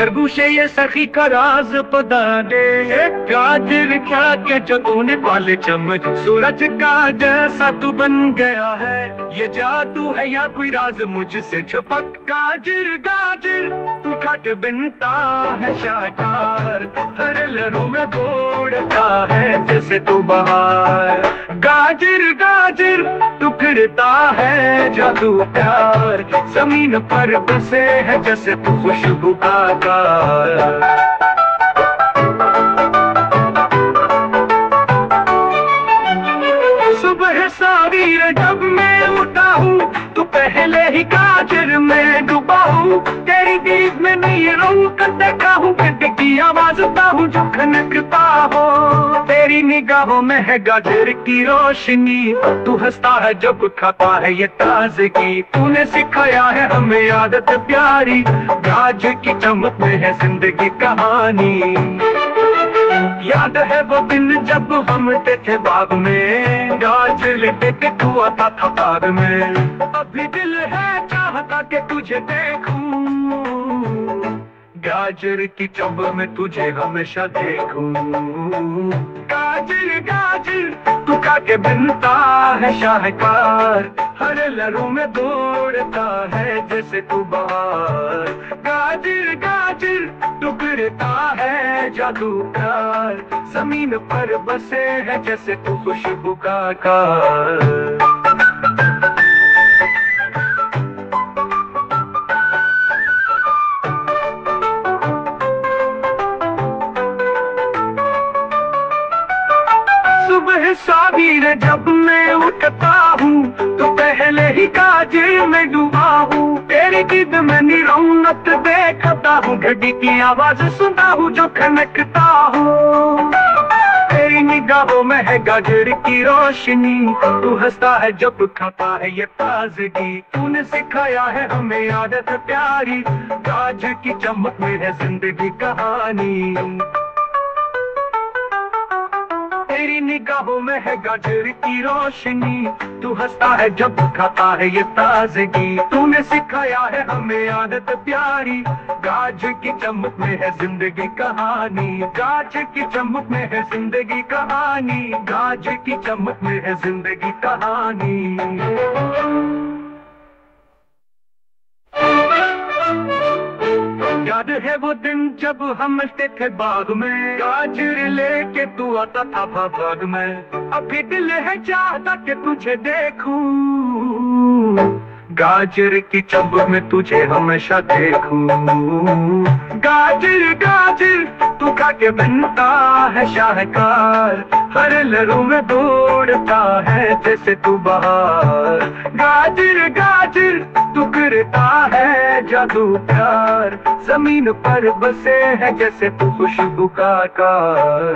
खरगोशे ये सखी का राज बता दे, गाजर खा के जो तूने पाले चम्मच, सूरज का जैसा तू बन गया है, ये जादू है या कोई राज मुझसे छुपक। गाजर गाजर तू खट बिनता है शाहकार, हर लहरों में दौड़ता है जैसे तू बहार। गाजर गाजर तू फिरता है जादू प्यार, जमीन पर बसे है जैसे तू खुशबू का कार। सुबह सावीर जब मैं उठा हूँ, तू पहले ही गाजर में डूबा हूँ, तेरी दीद में नहीं रहूं कर देखा हूँ, की आवाज हूँ जो खनकता हो, तेरी निगाहों में है गाजर की रोशनी, तू हंसता है जब खाता है ये ताजगी, तूने सिखाया है हमें आदत प्यारी, गाजर की चमक में है जिंदगी कहानी। याद है वो दिन जब हम थे बाग में, गाजर लेते थे तू आता था बाग में, अभी दिल है चाहता कि तुझे देखूं, गाजर की चमक में तुझे हमेशा देखूं। गाजर गाजर तू खा के बनता है शाहकार, हर लहरों में दौड़ता है जैसे तू बहार। गाजर गाजर तू गिरता है जादू प्यार, जमीन पर बसे है जैसे तू खुशबू का कार। सुबह सावीर जब मैं उठता हूँ, तो पहले ही गाजर में डूबा हूँ, तेरी दीद में रौनक देखता हूँ, घड़ी की आवाज सुनता हूँ जो खनकता हूँ, तेरी निगाहों में है गाजर की रोशनी, तू हंसता है जब खाता है ये ताजगी, तूने सिखाया है हमें आदत प्यारी, गाजर की चमक में है जिंदगी कहानी। तेरी निगाहों में है गाजर की रोशनी, तू हंसता है जब खाता है ये ताजगी, तूने सिखाया है हमें आदत प्यारी, गाजर की चमक में है जिंदगी कहानी। गाजर की चमक में है जिंदगी कहानी, गाजर की चमक में है जिंदगी कहानी। याद है वो दिन जब हम थे बाग में, गाजर लेके तू आता था बाग में, अभी दिल है चाहता कि तुझे देखूं, गाजर की चमक में तुझे हमेशा देखूं। गाजर गाजर तू खा के बनता है शाहकार, हर लहरों में दौड़ता है जैसे तू बहार। गाजर गाजर तू गिरता है जादू प्यार, जमीन पर बसे है जैसे तू खुशबू का कार।